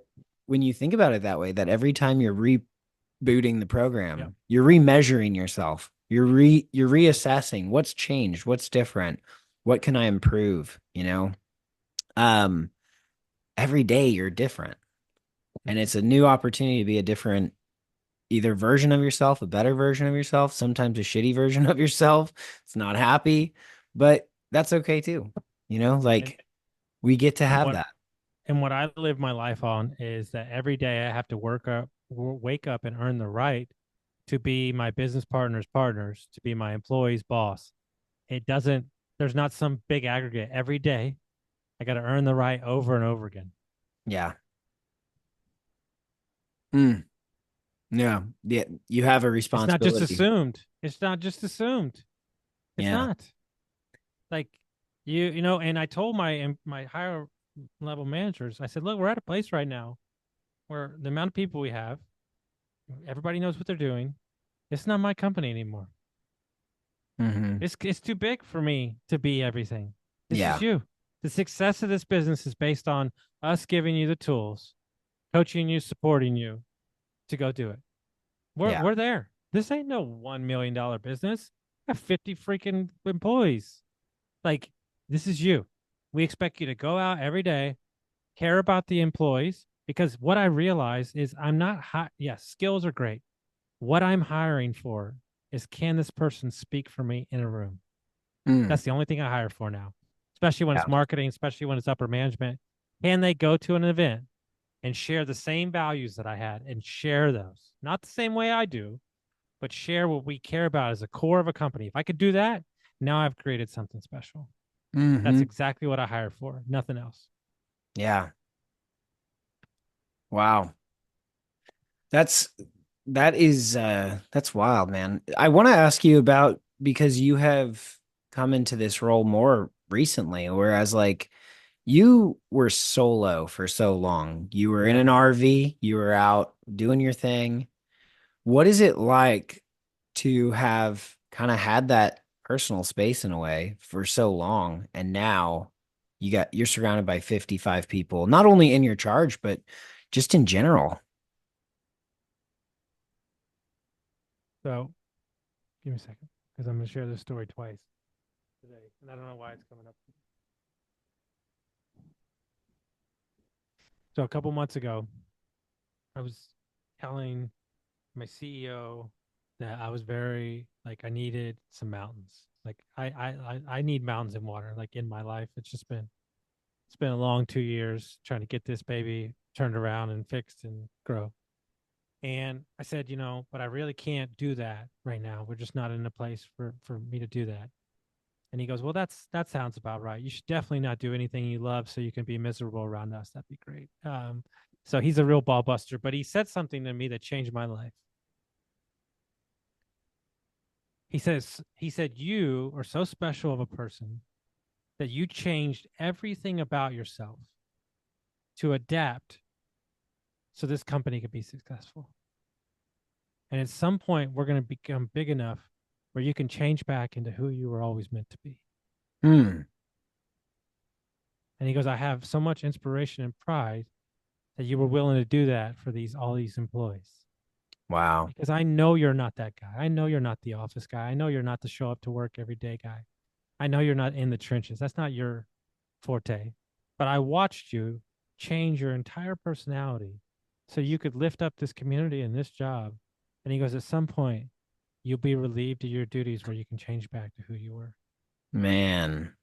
think about it that way, that every time you're rebooting the Yep. program, you're remeasuring yourself. You're reassessing what's changed, what's different, what can I improve, Um, every day you're different. And Mm-hmm. it's a new opportunity to be a different either version of yourself, a better version of yourself, sometimes a shitty version of yourself. It's not happy, but that's okay too. And Like we get to and have what that. and what I live my life on is that every day I have to wake up and earn the right to be my business partners, to be my employee's boss. It doesn't. There's not some big aggregate. Every day I got to earn the right over and over again. Yeah. Mm, yeah. Yeah. You have a It's not just responsibility. assumed. It's not just assumed. It's Yeah. not like And I told my higher level managers, I said, look, we're at a place right now where the amount of people we have, everybody knows what they're doing. It's not my company anymore. Hmm. It's too big for me to be everything. This is Yeah. you. The success of this business is based on us giving you the tools, coaching you, supporting you to go do it. We're Yeah. we're there. This ain't no $1 million business. I have 50 freaking employees. Like, this is you. We expect you to go out every day, care about the employees, because what I realize is I'm not yes, skills are great. What I'm hiring for is, can this person speak for me in a room? Mm, That's the only thing I hire for now, especially when yeah. it's marketing, especially when it's upper management. Can they go to an event and share the same values that I had and share those? Not the same way I do, but share what we care about as a core of a company. If I could do that, now I've created something special. That's Hmm. exactly what I hire for, nothing else. Yeah. Wow. That's that's wild, man. I want to ask you about because you have come into this role more recently, whereas like you were solo for so long. You were in Yeah. an RV, you were out doing your thing. What is it like to have kind of had that personal space in a way for so long and now you're surrounded by 55 people, not only in your charge, but just in general. So give me a second because I'm going to share this story twice today. And I don't know why it's coming up. So a couple months ago, I was telling my CEO that I was very like I needed some mountains. Like I need mountains and water like in my life. It's been a long 2 years trying to get this baby turned around and fixed and grow. And I said, but I really can't do that right now. We're just not in a place for me to do that. And he goes, well, that sounds about right. You should definitely not do anything you love so you can be miserable around us. That'd be great. So he's a real ball buster, but he said something to me that changed my life. He said, you are so special of a person that you changed everything about yourself to adapt so this company could be successful. And at some point, we're going to become big enough where you can change back into who you were always meant to be. Hmm. And he goes, I have so much inspiration and pride that you were willing to do that for all these employees. Wow. Because I know you're not that guy. I know you're not the office guy. I know you're not the show up to work every day guy. I know you're not in the trenches. That's not your forte. But I watched you change your entire personality so you could lift up this community and this job. And he goes, at some point, you'll be relieved of your duties where you can change back to who you were. Man.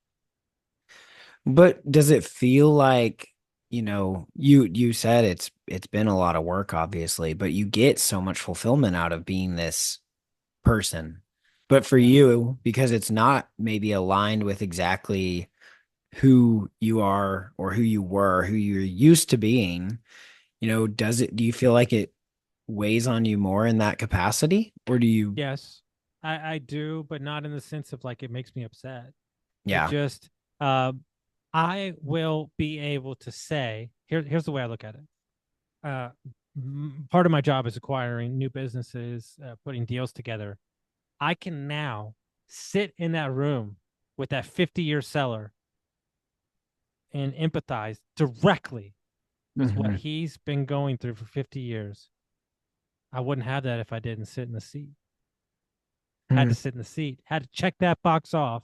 But does it feel like, you said it's been a lot of work, obviously, but you get so much fulfillment out of being this person. But for Yeah. you, because it's not maybe aligned with exactly who you are or who you were, who you're used to being, do you feel like it weighs on you more in that capacity? Or do you, Yes, I do, but not in the sense of like it makes me upset. It yeah. just, I will be able to say, here's the way I look at it. Uh, Part of my job is acquiring new businesses, putting deals together. I can now sit in that room with that 50-year seller and empathize directly with what Hmm. he's been going through for 50 years. I wouldn't have that if I didn't sit in the seat. Had to sit in the seat, had to check that box off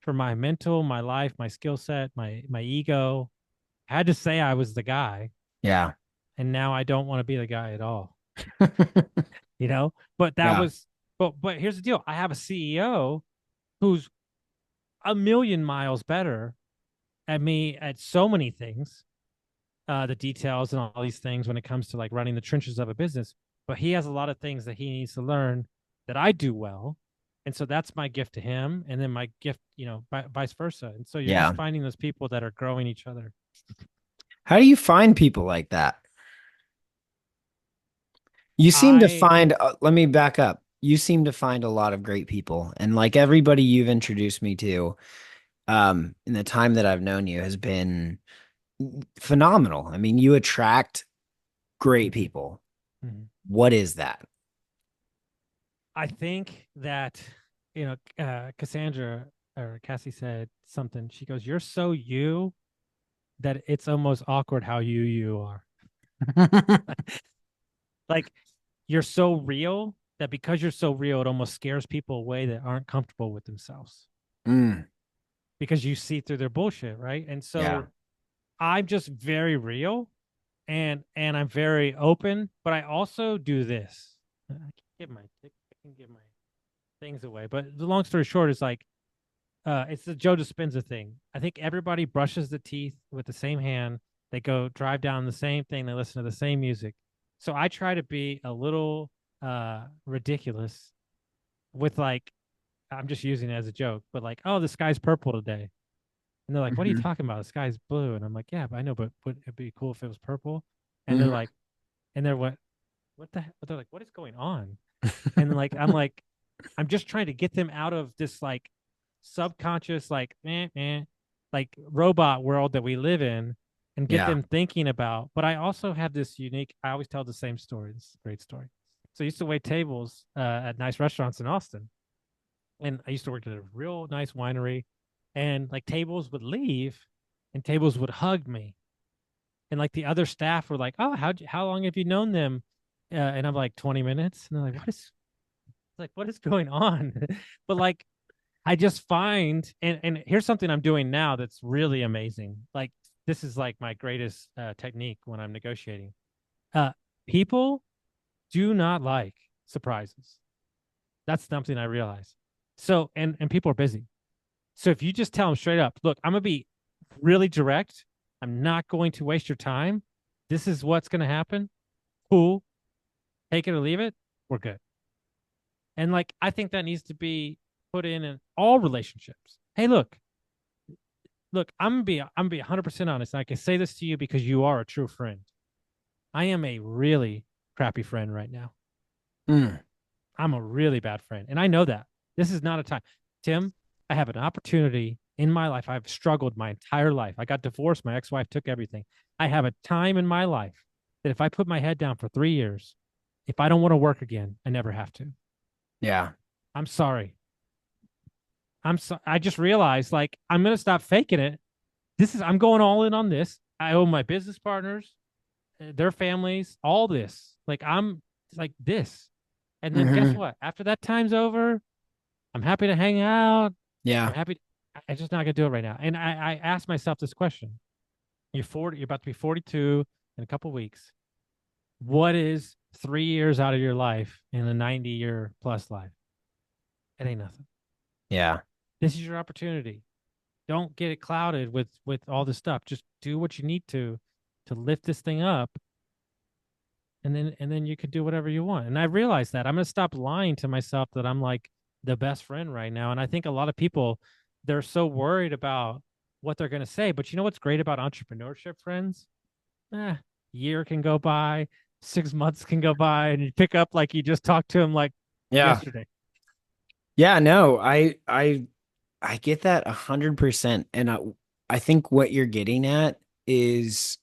for my mental, my life, my skill set, my ego. Had to say I was the guy, Yeah. and now I don't want to be the guy at all. You know, but that Yeah. was but here's the deal. I have a CEO who's a million miles better at me at so many things, the details and all these things when it comes to like running the trenches of a business. But he has a lot of things that he needs to learn that I do well. And so that's my gift to him. And then my gift, vice versa. And so you're just Yeah. finding those people that are growing each other. How do you find people like that? You seem to I, find, let me back up. You seem to find a lot of great people. And like everybody you've introduced me to, in the time that I've known you has been phenomenal. I mean, you attract great Mhm, people. mhm. What is that? I think that, Cassandra or Cassie said something. She goes, you're so you that it's almost awkward how you are. Like you're so real that because you're so real, it almost scares people away that aren't comfortable with themselves Mm, because you see through their bullshit, right? And yeah. so I'm just very real and I'm very open, but I also do this. I can give my things away, but the long story short is like it's the Joe Dispenza thing. I think everybody brushes the teeth with the same hand. They go drive down the same thing. They listen to the same music. So I try to be a little ridiculous with like I'm just using it as a joke, but like, oh, the sky's purple today. And they're like, what are you Hmm. talking about? The sky's blue. And I'm like, yeah, but I know, but it'd be cool if it was purple. And they're Hmm. like, and they're what the they're like, what is going on? And like, I'm just trying to get them out of this like subconscious, like, like robot world that we live in and get Yeah. them thinking about. But I also have this unique, I always tell the same story. This is a great story. So I used to wait tables at nice restaurants in Austin. And I used to work at a real nice winery. And like tables would leave and tables would hug me. And like the other staff were like, oh, how long have you known them? And I'm like 20 minutes. And they're like, what is going on? But like I just find and here's something I'm doing now that's really amazing. Like this is like my greatest technique when I'm negotiating. Uh People do not like surprises. That's something I realize. So and people are busy. So if you just tell them straight up, look, I'm gonna be really direct. I'm not going to waste your time. This is what's gonna happen. Cool. Take it or leave it. We're good. And like I think that needs to be. put in all relationships. Hey, look, I'm gonna be 100% honest. And I can say this to you because you are a true friend. I am a really crappy friend right now. Mm. I'm a really bad friend. And I know that. This is not a time. Tim, I have an opportunity in my life. I've struggled my entire life. I got divorced. My ex wife took everything. I have a time in my life that if I put my head down for 3 years, if I don't want to work again, I never have to. Yeah. I'm sorry. I just realized like I'm going to stop faking it. I'm going all in on this. I owe my business partners, their families, all this. Like I'm like this. And then guess Hmm. what? After that time's over, I'm happy to hang out. I'm Yeah. happy. I'm just not gonna do it right now. And I asked myself this question: You're 40. You're about to be 42 in a couple of weeks. What is 3 years out of your life in a 90-year plus life? It ain't nothing. Yeah. This is your opportunity. Don't get it clouded with all this stuff. Just do what you need to lift this thing up, and then you could do whatever you want. And I realized that I'm gonna stop lying to myself that I'm like the best friend right now. And I think a lot of people they're so worried about what they're gonna say. But you know what's great about entrepreneurship, friends? Eh, year can go by, 6 months can go by, and you pick up like you just talked to him like Yeah. yesterday. Yeah. No, I get that 100%. And I think what you're getting at is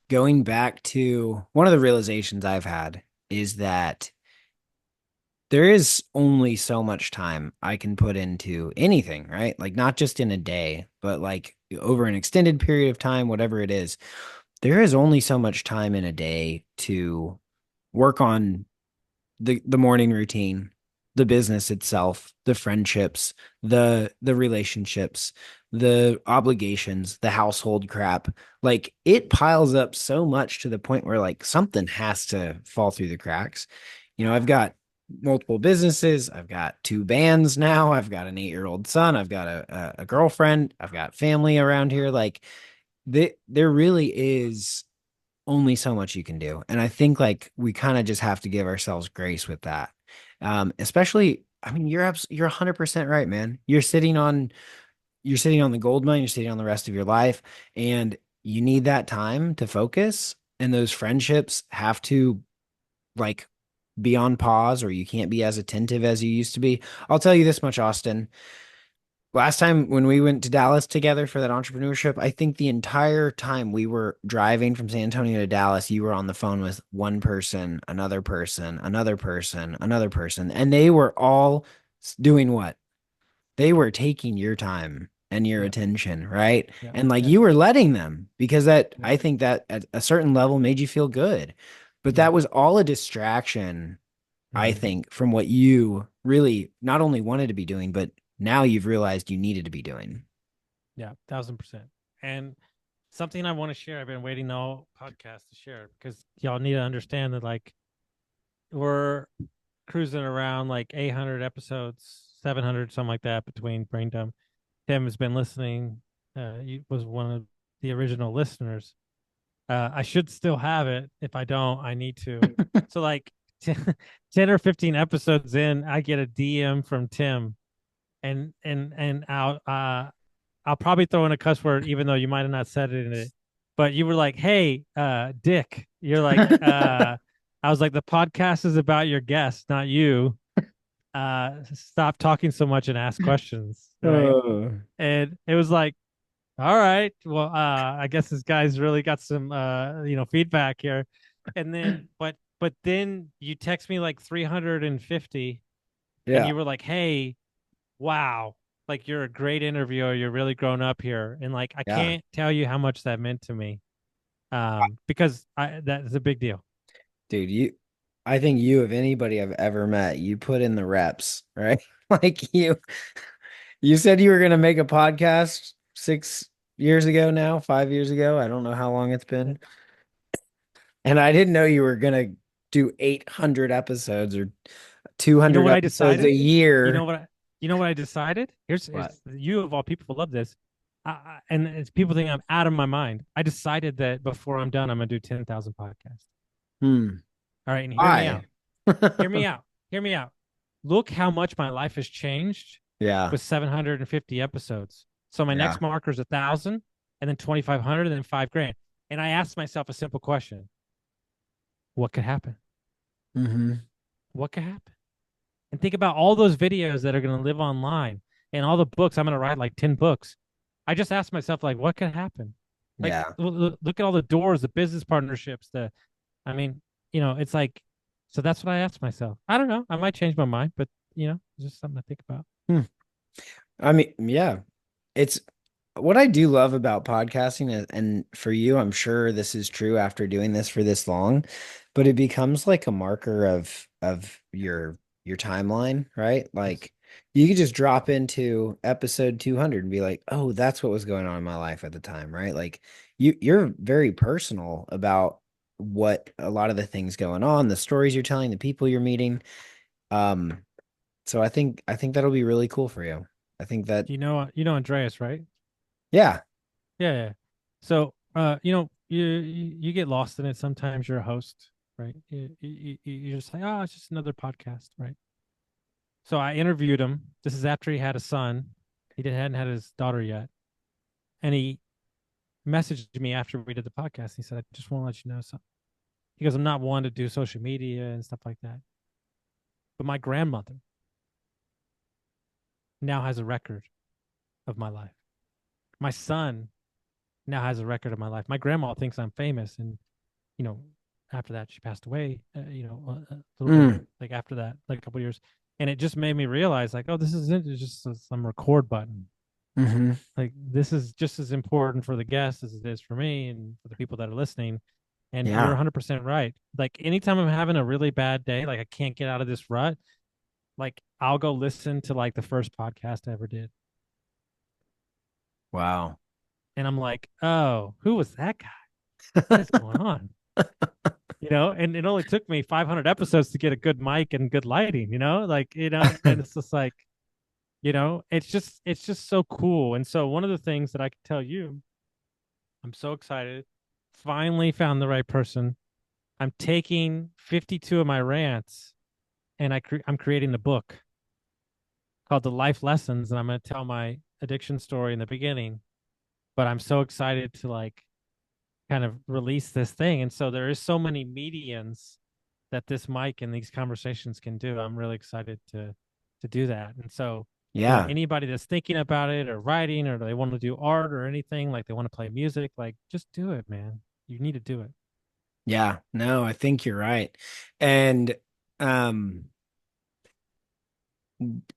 going back to one of the realizations I've had is that there is only so much time I can put into anything, right? Like not just in a day, but like over an extended period of time, whatever it is. There is only so much time in a day to work on the morning routine, the business itself, the friendships, the relationships, the obligations, the household crap. Like it piles up so much to the point where like something has to fall through the cracks. I've got multiple businesses, I've got two bands now, I've got an 8-year-old son, I've got a girlfriend, I've got family around here. Like there really is only so much you can do. And I think like we kind of just have to give ourselves grace with that. Especially, I mean, you're 100% right, man. You're sitting on the gold mine, you're sitting on the rest of your life, and you need that time to focus. And those friendships have to like be on pause, or you can't be as attentive as you used to be. I'll tell you this much, Austin. Last time when we went to Dallas together for that entrepreneurship, I think the entire time we were driving from San Antonio to Dallas, you were on the phone with one person, another person, another person, another person, and they were all doing what? They were taking your time and your Yep. attention, right? Yep. And like Yep. you were letting them because Yep. I think that at a certain level made you feel good. But that Yep. was all a distraction, I Mm-hmm. think, from what you really not only wanted to be doing, but now you've realized you needed to be doing. Yeah, 1,000%. And something I want to share. I've been waiting all podcast to share because y'all need to understand that like we're cruising around like 800 episodes, 700, something like that between Brain Dump. Tim has been listening. He was one of the original listeners. I should still have it. If I don't, I need to. So like 10 or 15 episodes in, I get a DM from Tim and I'll probably throw in a cuss word, even though you might have not said it in it. But you were like, "Hey, Dick," you're like, I was like, "The podcast is about your guest, not you. Stop talking so much and ask questions." Right? Oh, And it was like, "All right, well, I guess this guy's really got some, feedback here." And then, but then you text me like 350, and yeah, you were like, "Hey, wow, like you're a great interviewer, you're really grown up here." And like I yeah. can't tell you how much that meant to me, because that is a big deal. Dude, I think you, of anybody I've ever met, you put in the reps, right? Like you said you were going to make a podcast 6 years ago now, 5 years ago. I don't know how long it's been. And I didn't know you were going to do 800 episodes or You know 200 what I episodes a decided? you know year. what I, you know what I decided? What? Here's you of all people love this. And it's people think I'm out of my mind. I decided that before I'm done I'm gonna do 10,000 podcasts. Hmm. All right, and hear me Why? out. Hear me out. Hear me out. Look how much my life has changed Yeah. with 750 episodes. So my Yeah. next marker is 1,000, and then 2,500, and then 5 grand. And I asked myself a simple question: what could happen? Hmm. What could happen? And think about all those videos that are going to live online and all the books. I'm going to write like 10 books. I just asked myself, like, what could happen? Like, Yeah. look at all the doors, the business partnerships, I mean, it's like, so that's what I asked myself. I don't know. I might change my mind, but, it's just something to think about. Hmm. I mean, yeah. It's what I do love about podcasting, and for you, I'm sure this is true after doing this for this long, but it becomes like a marker of your timeline, right? Yes. Like you could just drop into episode 200 and be like, "Oh, that's what was going on in my life at the time," right? Like you're very personal about what a lot of the things going on, the stories you're telling, the people you're meeting. Um, so I think that'll be really cool for you. I think that You know Andreas, right? yeah. Yeah, yeah. So, you get lost in it. Sometimes you're a host, right? You're just like, oh, it's just another podcast, right? So I interviewed him. This is after he had a son. Hadn't had his daughter yet, and he messaged me after we did the podcast. He said, "I just want to let you know something." He goes, "I'm not one to do social media and stuff like that, but my grandmother now has a record of my life. My son now has a record of my life. My grandma thinks I'm famous, and you know, after that, she passed away. A little bit Mm, like after that, like a couple of years, and it just made me realize, like, oh, this isn't just some record button. hmm. Like, this is just as important for the guests as it is for me and for the people that are listening. And you're Yeah. 100% right. Like, anytime I'm having a really bad day, like I can't get out of this rut, like I'll go listen to like the first podcast I ever did, Wow. and I'm like, oh, who was that guy? What is going on? And it only took me 500 episodes to get a good mic and good lighting, like, and it's just like, it's just so cool. And so one of the things that I can tell you, I'm so excited, finally found the right person. I'm taking 52 of my rants, and I'm creating a book called The Life Lessons, and I'm going to tell my addiction story in the beginning, but I'm so excited to like kind of release this thing. And so there is so many mediums that this mic and these conversations can do. I'm really excited to do that. And so, Yeah. anybody that's thinking about it or writing or they want to do art or anything, like they want to play music, like just do it, man. You need to do it. Yeah. No, I think you're right. And um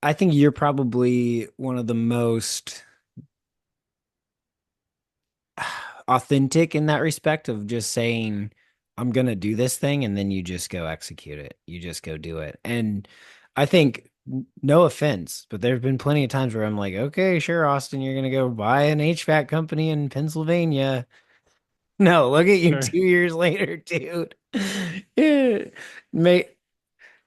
I think you're probably one of the most authentic in that respect of just saying, I'm gonna do this thing, and then you just go execute it. You just go do it. And I think, no offense, but there have been plenty of times where I'm like, okay, sure, Austin, you're gonna go buy an HVAC company in Pennsylvania. No, look at you Sure. 2 years later, dude. Yeah. May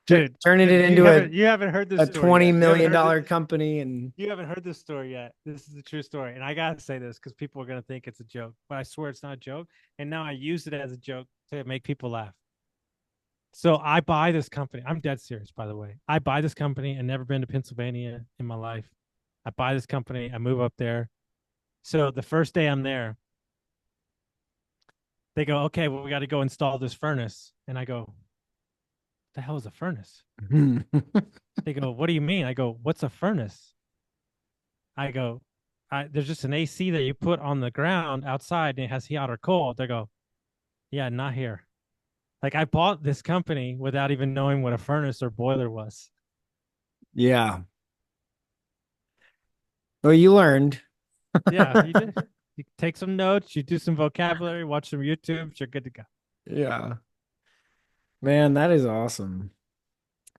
Dude, turning dude, it you into haven't you haven't heard this a story 20 yet. million dollar company and You haven't heard this story yet. This is a true story. And I gotta say this because people are gonna think it's a joke, but I swear it's not a joke. And now I use it as a joke to make people laugh. So I buy this company. I'm dead serious, by the way. I buy this company. I've never been to Pennsylvania in my life. I buy this company. I move up there. So the first day I'm there, they go, okay, well, we got to go install this furnace. And I go, what the hell is a furnace? They go, what do you mean? I go, what's a furnace? I go, there's just an AC that you put on the ground outside and it has hot or cold. They go, yeah, not here. Like I bought this company without even knowing what a furnace or boiler was. yeah. Well, you learned. Yeah, you did. You take some notes, you do some vocabulary, watch some YouTube, you're good to go. Yeah. Man, that is awesome.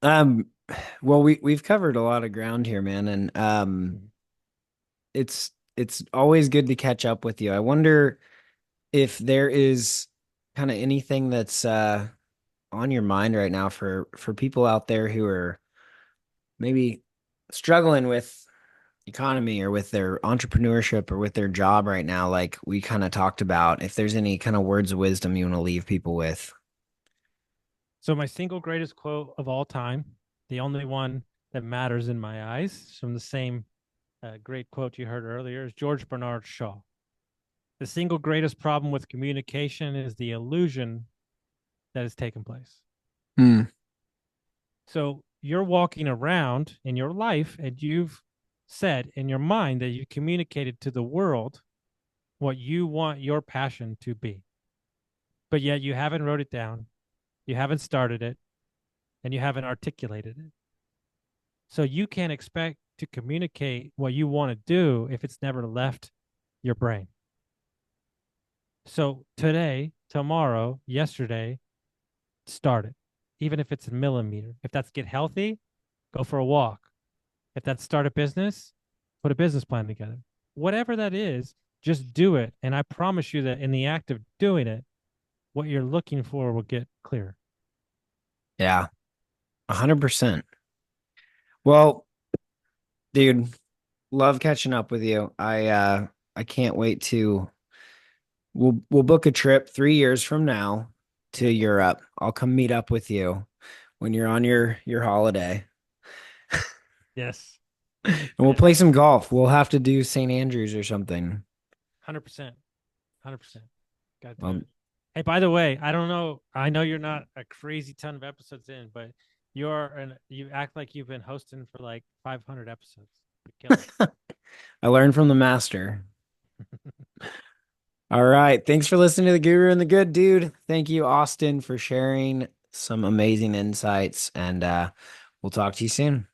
Um, well, we've covered a lot of ground here, man, and it's always good to catch up with you. I wonder if there is kind of anything that's on your mind right now for people out there who are maybe struggling with economy or with their entrepreneurship or with their job right now, like we kind of talked about, if there's any kind of words of wisdom you want to leave people with. So my single greatest quote of all time, the only one that matters in my eyes, from the same great quote you heard earlier, is George Bernard Shaw. The single greatest problem with communication is the illusion that has taken place. Hmm. So you're walking around in your life and you've said in your mind that you communicated to the world what you want your passion to be. But yet you haven't wrote it down, you haven't started it, and you haven't articulated it. So you can't expect to communicate what you want to do if it's never left your brain. So today, tomorrow, yesterday, start it. Even if it's a millimeter. If that's get healthy, go for a walk. If that's start a business, put a business plan together. Whatever that is, just do it. And I promise you that in the act of doing it, what you're looking for will get clear. Yeah, 100%. Well, dude, love catching up with you. I can't wait to we'll book a trip 3 years from now to Yep. Europe. I'll come meet up with you when you're on your holiday. Yes. And we'll Yes. play some golf. We'll have to do St. Andrews or something. 100%. 100%. Got to do Well, it. Hey, by the way, I don't know. I know you're not a crazy ton of episodes in, but you act like you've been hosting for like 500 episodes. You're killing I learned from the master. it. All right. Thanks for listening to the Guru and the Good Dude. Thank you, Austin, for sharing some amazing insights, and we'll talk to you soon.